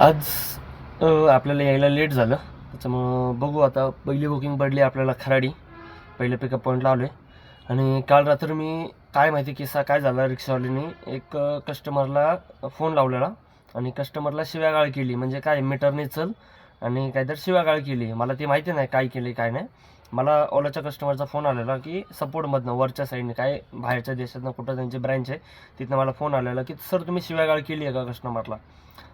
आज आपल्याला यायला लेट झालं, त्याच्यामुळं बघू आता. पहिली बुकिंग पडली आपल्याला खराडी, पहिल्या पिकअप पॉईंटला आलो आहे. आणि काल रात्री मी काय माहिती किस्सा काय झाला, रिक्षावाल्याने एक कस्टमरला फोन लावलेला आणि कस्टमरला शिव्यागाळ केली. म्हणजे काय, मीटरने चल आणि काहीतरी शिव्यागाळ केली. मला ती माहिती नाही काय केली काय नाही. मला ओलाच्या कस्टमरचा फोन आलेला की सपोर्टमधनं, वरच्या साईडने, काय बाहेरच्या देशातनं कुठं त्यांची ब्रँच आहे, तिथनं मला फोन आलेला की सर तुम्ही शिव्यागाळ केली आहे का कस्टमरला.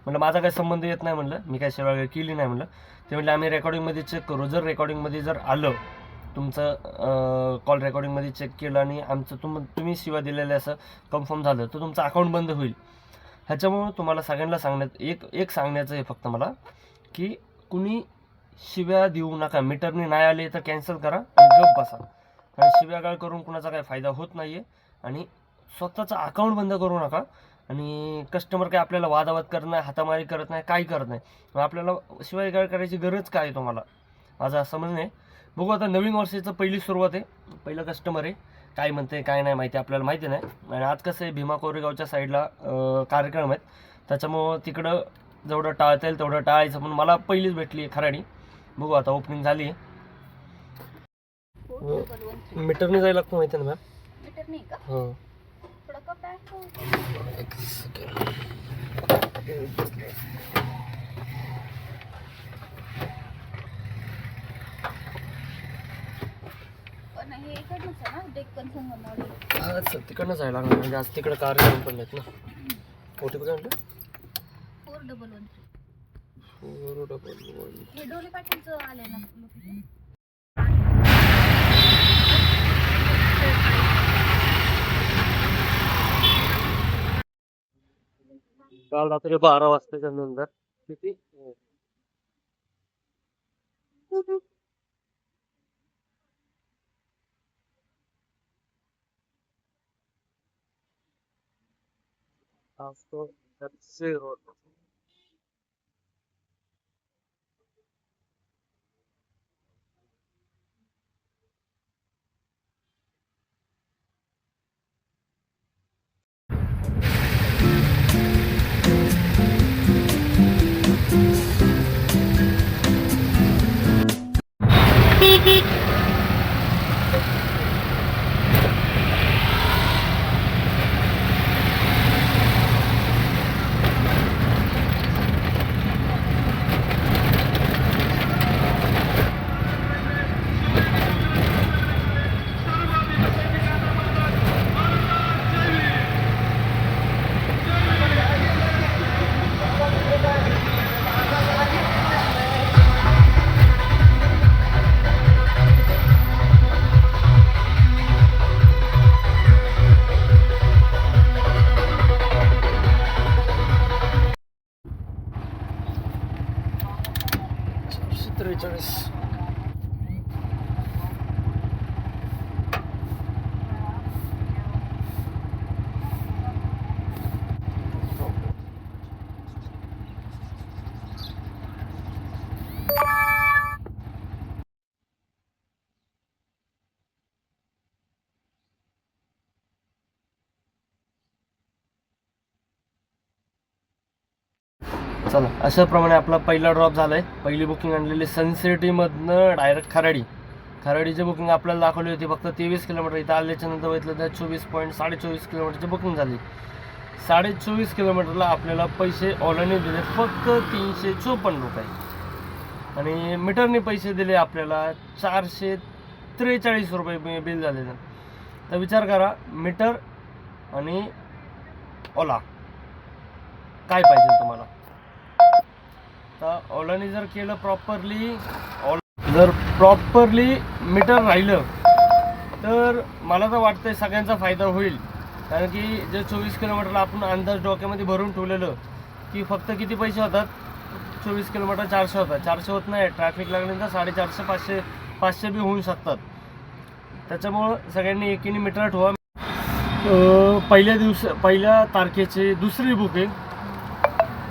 म्हटलं माझा काही संबंध येत नाही, म्हटलं मी काय शिवाय केली नाही. म्हटलं ते म्हटलं आम्ही रेकॉर्डिंगमध्ये चेक करू, जर रेकॉर्डिंगमध्ये जर आलं तुमचं कॉल रेकॉर्डिंगमध्ये चेक केलं आणि आमचं तुम्ही शिवा दिलेलं असं कन्फर्म झालं तर तुमचं अकाउंट बंद होईल. ह्याच्यामुळं तुम्हाला सगळ्यांना सांगण्यात एक सांगण्याचं आहे फक्त मला, की कुणी शिव्या देऊ नका. मीटरने नाही आले तर कॅन्सल करा आणि गप बसा. कारण शिव्यागाळ करून कुणाचा काही फायदा होत नाही आहे. आणि स्वतःचं अकाउंट बंद करू नका. आणि कस्टमर काय आपल्याला वादावाद करत नाही, हातामारी करत नाही, काही करत नाही. मग आपल्याला शिवाय करायची गरज काय आहे तुम्हाला, माझं असं म्हणणं आहे. बघू आता, नवीन वर्षाचं पहिली सुरुवात आहे, पहिलं कस्टमर आहे, काय म्हणते काय नाही माहिती आपल्याला माहिती नाही. आणि आज कसं आहे, भीमा कोरेगावच्या साईडला कार्यक्रम आहेत, त्याच्यामुळं तिकडं जेवढं टाळता येईल तेवढं टाळायचं. पण मला पहिलीच भेटली आहे खराडी. बघू आता, ओपनिंग झाली आहे. मीटरने जायला लागतं माहिती आहे ना मॅम. हो. एक सेकंड. तिकडनं जायला लागणार, म्हणजे आज तिकडं कार्यक्रम पण आहेत ना. OTP काय म्हणतो? 4113. काल रात्री 12 वाजताच्या नंतर किती आज तो रोड. चला, अशाप्रमाणे आपला पहिला ड्रॉप झाला आहे. पहिली बुकिंग आणलेली सनसिटीमधनं डायरेक्ट खराडीची बुकिंग आपल्याला दाखवली होती फक्त 23 किलोमीटर. इथं आल्याच्या नंतर बघितलं तर 24.24 किलोमीटरची बुकिंग झाली. 24.5 किलोमीटरला आपल्याला पैसे ओलाने दिले फक्त 354 रुपये. आणि मीटरने पैसे दिले आपल्याला 443 रुपये बिल झालेलं. तर विचार करा, मीटर आणि ओला काय पाहिजे तुम्हाला. तर ओलाने जर केलं प्रॉपरली, जर प्रॉपरली मीटर राहिलं तर मला तर वाटतंय सगळ्यांचा फायदा होईल. कारण की जे 24 किलोमीटरला आपण अंदाज डोक्यामध्ये भरून ठेवलेलं की फक्त किती पैसे होतात, 24 किलोमीटर 400 होतात. 400 होत नाही, ट्रॅफिक लागल्यानंतर 450, 500 बी होऊ शकतात. त्याच्यामुळं सगळ्यांनी एकीने मीटर ठेवा. पहिल्या तारखेची दुसरी बुकिंग,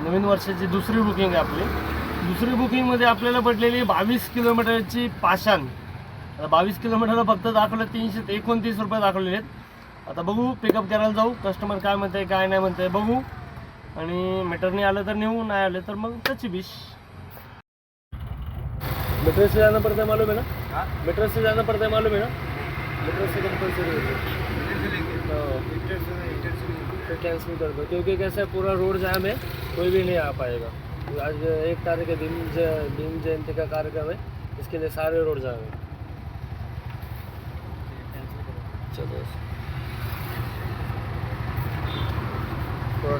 नवीन वर्षाची दुसरी बुकिंग आहे आपली. दुसरी बुकिंगमध्ये आपल्याला पडलेली 22 किलोमीटरची पाषाण. आता 22 किलोमीटरला फक्त दाखवलं 329 रुपये दाखवलेले आहेत. आता बघू, पिकअप करायला जाऊ, कस्टमर काय म्हणते काय नाही म्हणते बघू. आणि मीटरने आलं तर नेऊ, नाही आलं तर मग त्याची विश. मीटर से जाना पड़ता है मालूम है ना? मीटर से जाना पड़ता है मालूम है ना? मीटर से कंपल्सरी होता है. तो कैंसिल कर दो, क्योंकि कैसा है पूरा रोड जाम है, कोई भी नहीं आ पाएगा. आज 1 तारीख है, भीम जयंती का कार्यक्रम है, इसके लिए सारे रोड जाम है. चलो थोड़ा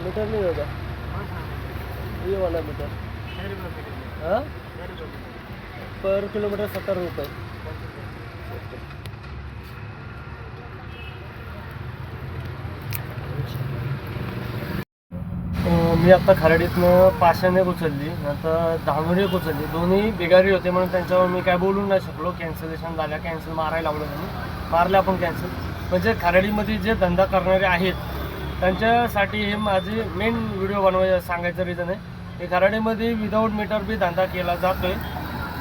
मीटर नहीं होगा ये वाला मीटर. हाँ, पर किलोमीटर 70 रुपये. मी आत्ता खराडीतनं पाषाणे उचलली, आता धानोरी उचलली, दोन्ही बिगारी होते म्हणून त्यांच्यावर मी काय बोलून नाही शकलो. कॅन्सलेशन झाल्या, कॅन्सल मारायला लावलं त्यांनी, मारले आपण कॅन्सल. म्हणजे खराडीमध्ये जे धंदा करणारे आहेत त्यांच्यासाठी हे माझे मेन व्हिडिओ बनवायचं सांगायचं रिझन आहे की खराडीमध्ये विदाऊट मीटर बी धंदा केला जातो आहे,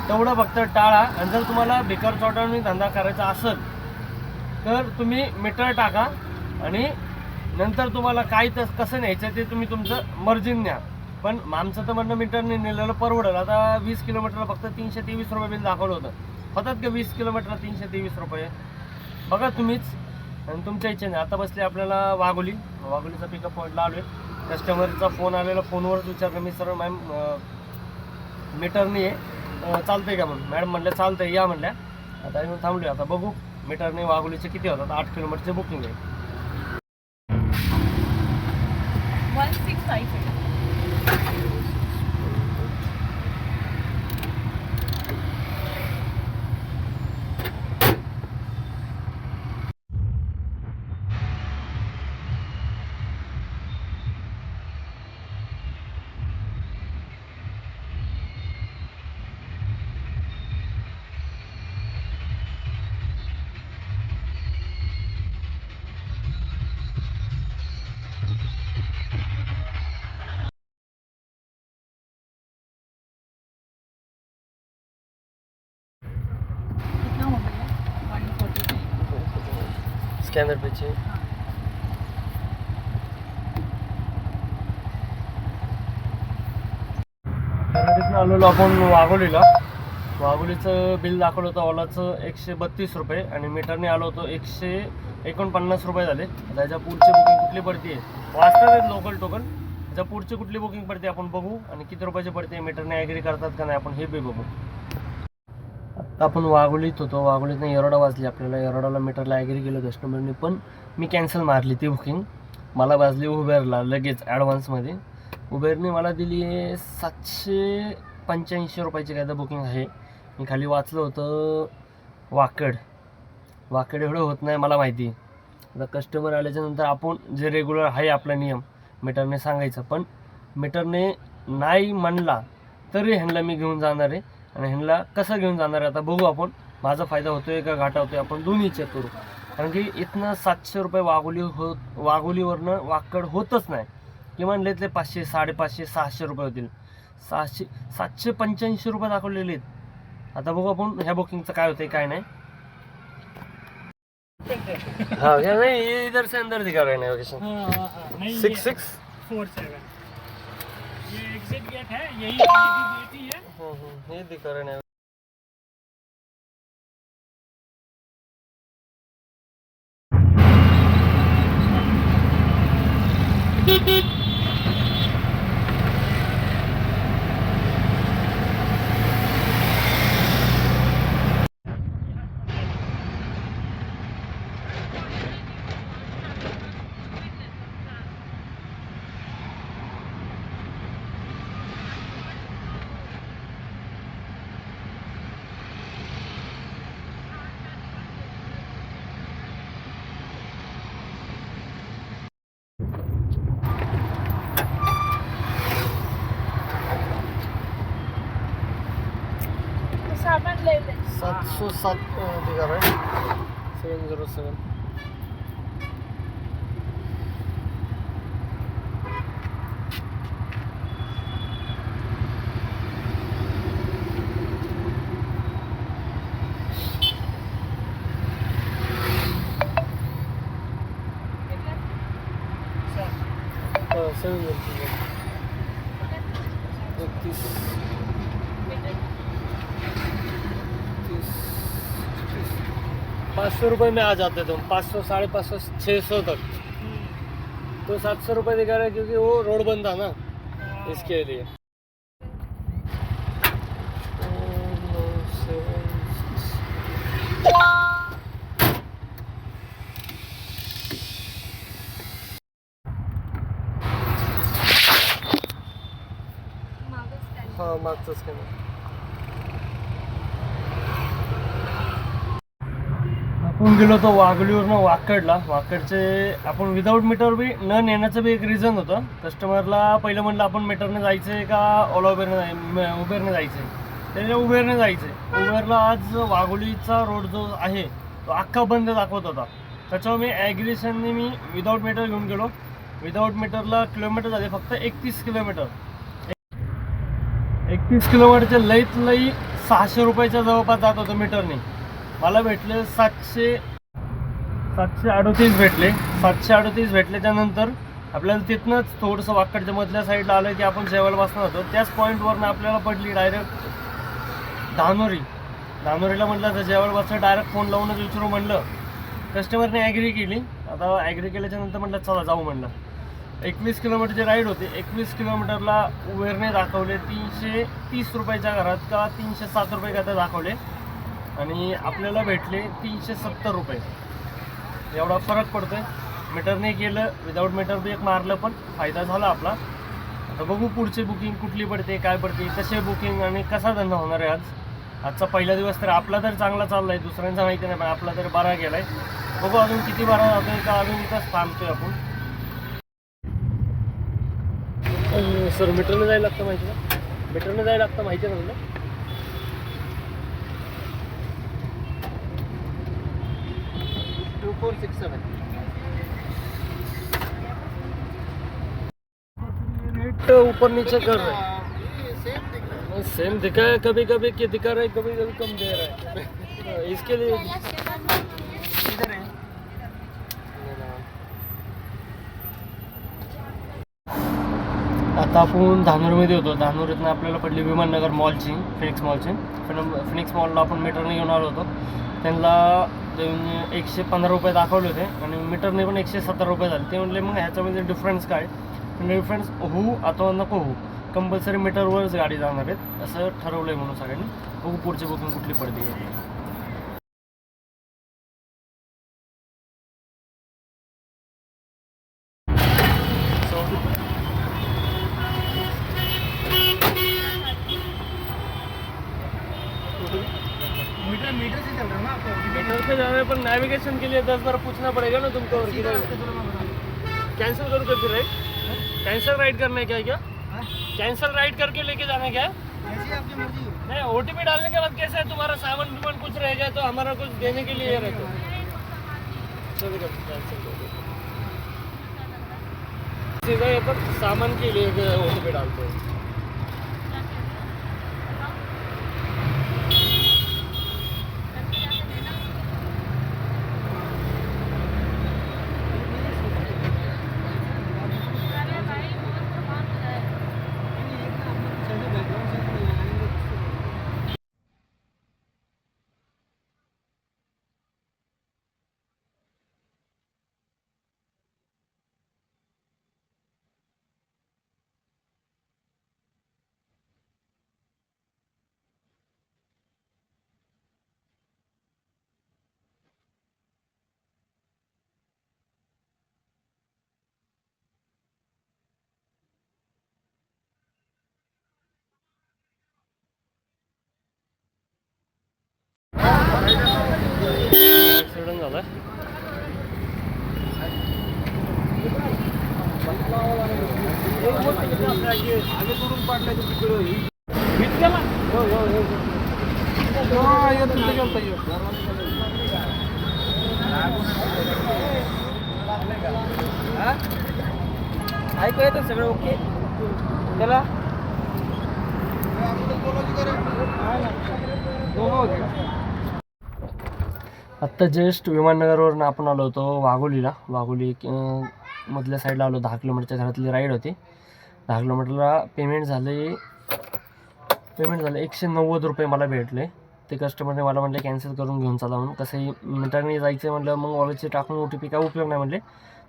तेवढं फक्त टाळा. आणि जर तुम्हाला भिकार चोटाने धंदा करायचा असेल तर तुम्ही मीटर टाका आणि नंतर तुम्हाला काय तर कसं न्यायचं ते तुम्ही तुमचं मर्जीने न्या. पण आमचं तर म्हणणं मीटरने नेलेलं परवडेल. आता 20 किलोमीटरला फक्त 323 रुपये बिल दाखवलं होतं. होतात का 20 किलोमीटरला 323 रुपये? बघा तुम्हीच, आणि तुमच्या इच्छेने. आता बसले आपल्याला वाघोलीचा पिकअप पॉईंटला आलो आहे. कस्टमरचा फोन आलेला, फोनवरच विचारलं मी, सर मॅम मीटरने चालतंय का? म्हणून मॅडम म्हणल्या चालतंय, या म्हणल्या. आता येऊन थांबलो. आता बघू मीटरने वाघोलीचे किती होतात. 8 किलोमीटरचे बुकिंग आहे. 1658. कितना हो गया? 142. स्कॅनर पेचे खराडीतनं आलेलो आपण वाघोलीला. वाघोलीचं बिल दाखवलं होतं ओलाचं 132 रुपये आणि मीटरने आलो होतो 149 रुपये झाले. आता याच्या पुढची बुकिंग कुठली पडते वाचतात आहेत लोकल टोकन. याच्या पुढची कुठली बुकिंग पडते आपण बघू आणि किती रुपयाची पडते, मीटरने ॲग्री करतात का नाही आपण हे बी बघू. आत्ता आपण वाघोलीत होतो, वाघोलीतनं येरोडा वाजली आपल्याला. येरोडाला मीटरला ॲग्री केलं कस्टमरने, पण मी कॅन्सल मारली ती बुकिंग. मला वाजली उबेरला लगेच ॲडव्हान्समध्ये. उबेरने मला दिली आहे 785 रुपयाची काय तर बुकिंग आहे. मी खाली वाचलं होतं वाकड एवढं होत नाही मला माहिती. आता कस्टमर आल्याच्यानंतर आपण जे रेग्युलर आहे आपला नियम मीटरने सांगायचं, पण मीटरने नाही म्हणला तरी ह्यांना मी घेऊन जाणार आहे. आणि ह्यांना कसं घेऊन जाणार आहे आता बघू आपण. माझा फायदा होतो आहे का घाटा होतो आहे आपण दोन्ही चेक करू. कारण की इथनं 700 रुपये वाघोलीवरनं वाकड होतच नाही. किमान लेतले 500, 550, 600 रुपये होतील. 785 रुपये दाखवलेले आहेत. आता बघू आपण ह्या बुकिंगचं काय होतंय काय नाही. हाँ क्या नहीं, ये इधर से अंदर दिखा रहे हैं लोकेशन. 6647 ये एग्जिट गेट है, यही भी गेट ही है. ये दिखा रहे हैं. सामान ले ले. 707 दिखा रहा है. 707. ₹500 में आ जाते तुम, 500, 550, 600 तक। तो ₹700 दिखा रहा है क्योंकि वो रोड बंद था ना, इसके लिए। हाँ, मागचंच काय आपण गेलो होतो वाघोलीवरनं वाकडला. वाकडचे आपण विदाऊट मीटर बी न नेण्याचं बी एक रिझन होतं. कस्टमरला पहिलं म्हटलं आपण मीटरने जायचं आहे का ओला उबेरने जायचं आहे. त्याने उबेरने जायचं आहे. उबेरला आज वाघोलीचा रोड जो आहे तो अख्खा बंद दाखवत होता. त्याच्यावर मी ॲग्रेशनने मी विदाऊट मीटर घेऊन गेलो. विदाऊट मीटरला किलोमीटर झाले फक्त 31 किलोमीटर. 31 किलोमीटरचे लईत लई ₹600 जवळपास जात होतं मीटरने. मला भेटले 738 भेटले. 738 भेटल्याच्या नंतर आपल्याला तिथनंच थोडंसं वाकडच्या मधल्या साईडला आलं की आपण जेवायला बसणार होतो. त्याच पॉईंटवरनं आपल्याला पडली डायरेक्ट धानोरीला. म्हटलं तर जेवायला बसलं, डायरेक्ट फोन लावूनच विचारू म्हणलं. कस्टमरने ॲग्री केली. आता ॲग्री केल्याच्या नंतर म्हटलं चला जाऊ म्हणलं. 21 किलोमीटरची राईड होती. 21 किलोमीटरला उबेरने दाखवले ₹330 घरात का ₹307 का ते दाखवले आणि आपल्याला भेटले ₹370. एवढा फरक पडतोय. मीटरने केलं, विदाऊट मीटर बी एक मारलं, पण फायदा झाला आपला. आता बघू पुढची बुकिंग कुठली पडते, काय पडते, कसे बुकिंग आणि कसा धंदा होणार आहे. आजचा पहिला दिवस तर आपला तर चांगला चालला आहे, दुसऱ्यांचा माहिती नाही, पण आपला तर बरा गेला आहे. बघू अजून किती बरा जातोय का अजून इथंच थांबतोय आपण. सर मीटरने जायला लागतं माहिती ना, मीटरने जायला लागतं माहिती आहे ना तुला. 2467 रेट ऊपर नीचे कर रहे हैं. सेम दिखा है, कभी कभी कि दिखा रहा है, कभी कभी कम दे रहा है. इसके लिए इधर है. आता आपण धानोरमध्ये होतो. धानोरीतनं आपल्याला पडली विमाननगर मॉलची, फिनिक्स मॉलला आपण मीटरने घेऊन आलो होतो. त्यांना ₹115 दाखवले होते आणि मीटरने पण ₹170 झाले. ते म्हणले मग ह्याच्यामध्ये डिफरन्स काय. डिफरन्स होऊ अथवा नको होऊ, कंपल्सरी मीटरवरच गाडी जाणार आहेत असं ठरवलं आहे म्हणून सगळ्यांनी. बघू पुढची बुकिंग कुठली पडते. मीटर से चल रहा है ना आपको? मीटर पे जा रहे हैं, पर नेविगेशन के लिए 10 बार पूछना पड़ेगा ना तुमको. और कैंसिल करो तो फिर राइड कैंसिल राइड करना है क्या कैंसिल राइड करके लेके जाना है क्या? ऐसी आपकी मर्जी है. नहीं, OTP डालने के बाद कैसे है तुम्हारा सामान कुछ रह गया तो हमारा कुछ देने के लिए रहता है. सीधा ये पर सामान के लिए OTP डालते हैं. ॲक्सिडेंट झाला. ऐकू येतं सगळं ओके त्याला. आत्ता जस्ट विमाननगरवरून आपण आलो होतो वाघोलीला. वाघोली मधल्या साईडला आलो. 10 किलोमीटरच्या घरातली राईड होती. 10 किलोमीटरला पेमेंट झालं 190 रुपये मला भेटले. ते कस्टमरने मला म्हटले कॅन्सल करून घेऊन चला म्हणून. कसंही मीटरने जायचं म्हटलं मग वॉलेटचे टाकून OTP काय उपयोग नाही म्हटले,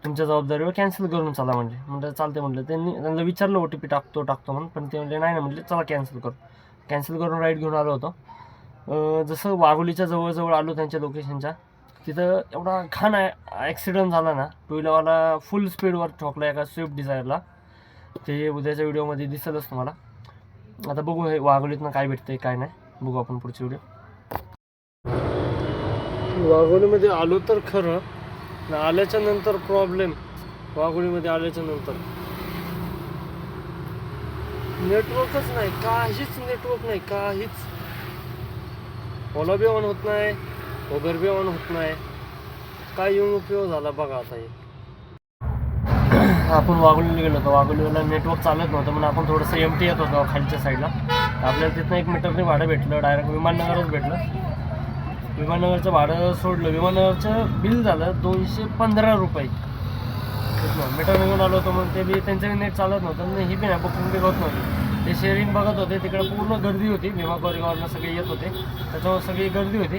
तुमच्या जबाबदारीवर कॅन्सल करून चला म्हटले. म्हटलं चालते म्हटलं. त्यांना विचारलं OTP टाकतो म्हणून, पण ते म्हटले नाही ना म्हटले चला कॅन्सल करून राईड घेऊन आलो होतो. जसं वाघोलीच्या जवळ आलो त्यांच्या लोकेशनच्या, तिथं एवढा घाण ॲक्सिडेंट झाला ना. टू व्हीलरवाला फुल स्पीडवर ठोकला एका स्विफ्ट डिझायरला. ते उद्याच्या व्हिडिओमध्ये दिसेलच तुम्हाला. आता बघू हे वाघोलीतनं काय भेटतंय काय नाही, बघू आपण पुढची व्हिडिओ. वाघोलीमध्ये आलो तर खरं, आल्याच्या नंतर प्रॉब्लेम. वाघोलीमध्ये आल्याच्या नंतर नेटवर्कच नाही, काहीच नेटवर्क नाही, काहीच. ओला बी ऑन होत नाही, उबर बी ऑन होत नाही. काय येऊन उपयोग झाला बघा आता हे. आपण वाघोलीला गेलो होतो. वाघोलीला नेटवर्क चालत नव्हतं म्हणून आपण थोडंसं MT येत होतो खालच्या साईडला. आपल्याला तिथनं 1 मीटरने भाडं भेटलं. डायरेक्ट विमाननगरच भेटलं. विमाननगरचं भाडं सोडलं. विमाननगरचं बिल झालं 215 रुपये. मीटरने घेऊन आलो होतो म्हणून ते बी त्यांचं नेट चालत नव्हतं. ही बी नाही बुकिंग बी होत नव्हती. ते शेअरिंग बघत होते. तिकडे पूर्ण गर्दी होती. भीमा कोरेगावला सगळे येत होते, त्याच्यामुळे सगळी गर्दी होती.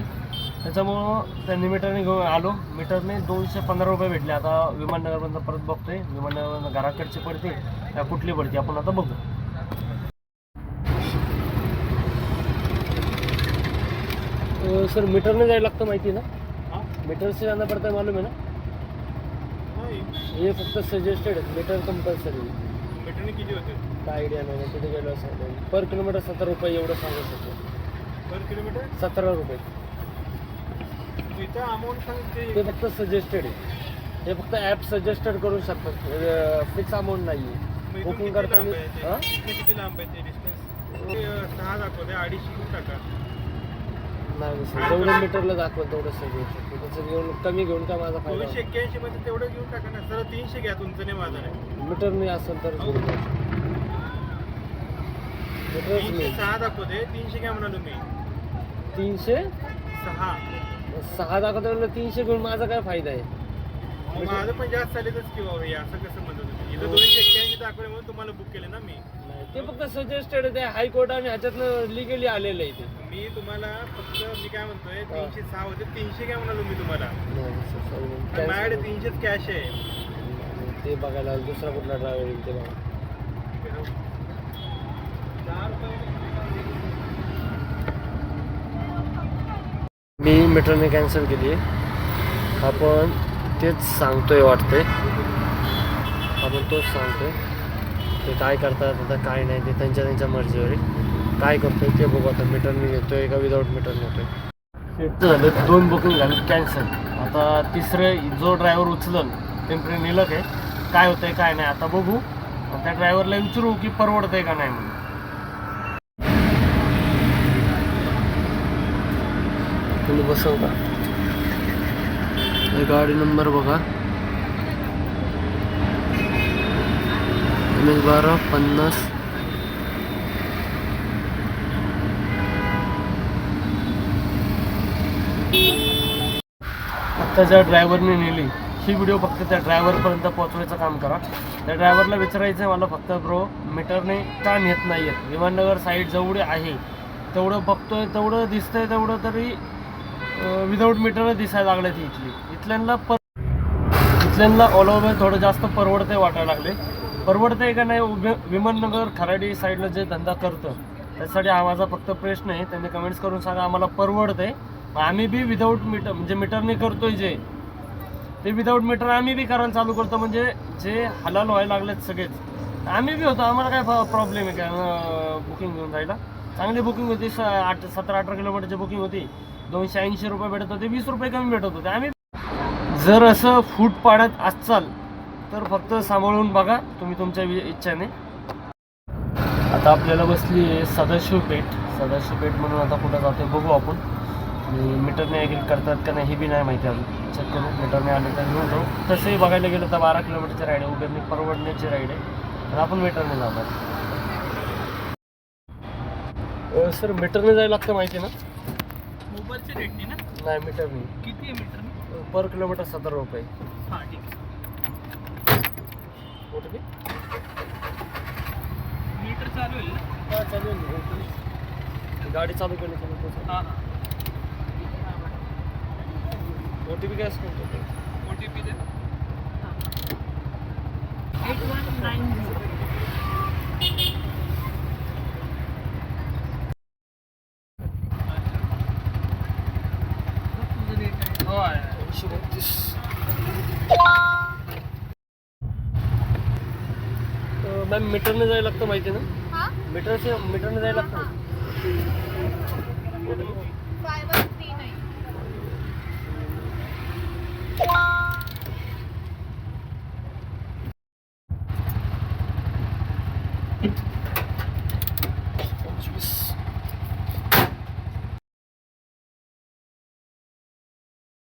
त्याच्यामुळं त्यांनी मीटरने घेऊन आलो. मीटरने 215 रुपये भेटले. आता विमाननगरपर्यंत परत बघतोय. विमाननगर घराकडची पडते त्या कुठली पडते आपण आता बघू. सर मीटरने जायला लागतं माहिती आहे ना? मीटर से जाना पडता है मालूम है ना? हे फक्त सजेस्टेड आहे. Meter compulsory. मीटरने किती होते? काय आयडिया नाही. तिथे गेलो असं पर किलोमीटर 17 रुपये एवढं सांगत होतो. पर किलोमीटर 17 रुपये. इथं अमाऊंट सांगते ते फक्त सजेस्टेड आहे. हे फक्त ॲप सजेस्टेड करू शकतात. फिक्स अमाऊंट नाही आहे. बुकिंग करताना हां किती लांब आहे ते डिस्टन्स? 6 दाखवते, 250 घेऊन टाका. नाही सर, जेवढं मीटरला दाखवत तेवढं सजेस्ट. त्याचं घेऊन कमी घेऊन का माझा फायदा? 281 मध्ये तेवढं घेऊन टाका ना सर. 300 घ्या, तुमचं नाही माझं नाही. मीटरने असेल तर मीटरच नाही. 306 दाखवते, 300 घ्या म्हणालो मी. 306 दाखवतो म्हणलं 300 घेऊन माझा काय फायदा आहे? माझं पण जास्त चालेलच किंवा हे असं कसं म्हणत होतं. इथं 281 दाखवले म्हणून तुम्हाला बुक केले ना मी. ते फक्त सजेस्टेड आहे. हायकोर्ट आणि ह्याच्यातनं लिगली आलेलं आहे ते. मी तुम्हाला फक्त मी काय म्हणतोय 306 होते, 300 घ्या म्हणालो मी तुम्हाला. पण माझ्याकडे 300च कॅश आहे. ते बघायला दुसरा कुठला ड्रायव्हर येईल ते बघा. मी मीटरने कॅन्सल केली आहे. आपण तेच सांगतोय वाटतंय. आपण तोच सांगतोय. ते काय करतात आता काय नाही ते त्यांच्या मर्जीवर आहे. काय करतोय ते बघू आता. मीटरने घेतोय का विदाऊट मीटरने होतोय. झालं 2 बुकिंग झालं कॅन्सल. आता तिसरं जो ड्रायव्हर उचलन पिंपरी निलक आहे. काय होतंय काय नाही आता बघू. त्या ड्रायव्हरला विचारू की परवडतंय का नाही म्हणून. तुम्ही बसव का? गाडी नंबर बघा, MS12 50. आत्ता ज्या ड्रायव्हरने नेली ही व्हिडिओ फक्त त्या ड्रायव्हरपर्यंत पोहोचवायचं काम करा. त्या ड्रायव्हरला विचारायचं आहे मला फक्त ब्रो मीटरने का नेत नाही आहेत? विमाननगर साईड जेवढे आहे तेवढं बघतोय, तेवढं दिसतंय, तेवढं तरी विदाऊट मीटर दिसायला लागले ती इथल्यांना ऑल ओव्हर थोडं जास्त परवडते वाटायला लागले. परवडते का नाही विमाननगर खराडी साईडला जे धंदा करतं त्यासाठी हा माझा फक्त प्रश्न आहे. त्यांनी कमेंट्स करून सांगा आम्हाला परवडते. आम्ही बी विदाऊट मीटर म्हणजे मीटरने करतोय जे ते विदाऊट मीटर आम्ही बी करायला चालू करतो. म्हणजे जे हलाल व्हायला लागलेत सगळेच आम्ही बी होतो. आम्हाला काय प्रॉब्लेम आहे काय बुकिंग घेऊन जायला? चांगली बुकिंग होती. 17-18 किलोमीटरची बुकिंग होती. 280 रुपये भेटत होते, 20 रुपये कमी भेटत होते. आम्ही जर असं फूट पाडत असाल तर फक्त सांभाळून बघा तुम्ही तुमच्या इच्छेने. आता आपल्याला बसली आहे सदाशिव पेठ म्हणून. आता कुठं जाते बघू आपण. मीटरने ॲग्री करतात का नाही हे बी नाही माहिती अजून. चेक करू. मीटरने आले तर घेऊन जाऊ. तसंही बघायला गेलं तर 12 किलोमीटरची राईड आहे. उबेरने परवडण्याची राईड आहे. तर आपण मीटरने जाणार. सर मीटरने जायला लागतं माहिती ना? मोबाईलचे रेट नाही ना? नाही मीटरने. किती आहे मीटर? पर किलोमीटर 17 रुपये. हां ठीक आहे. OTP? मीटर चालू आहे हा चालू आहे. गाडी चालू केली हां OTP काय सांगतो? OTP दे 8190. हो आहे 132. मॅम मीटरने जायला लागतं माहिती ना? मीटरने जायला लागतं.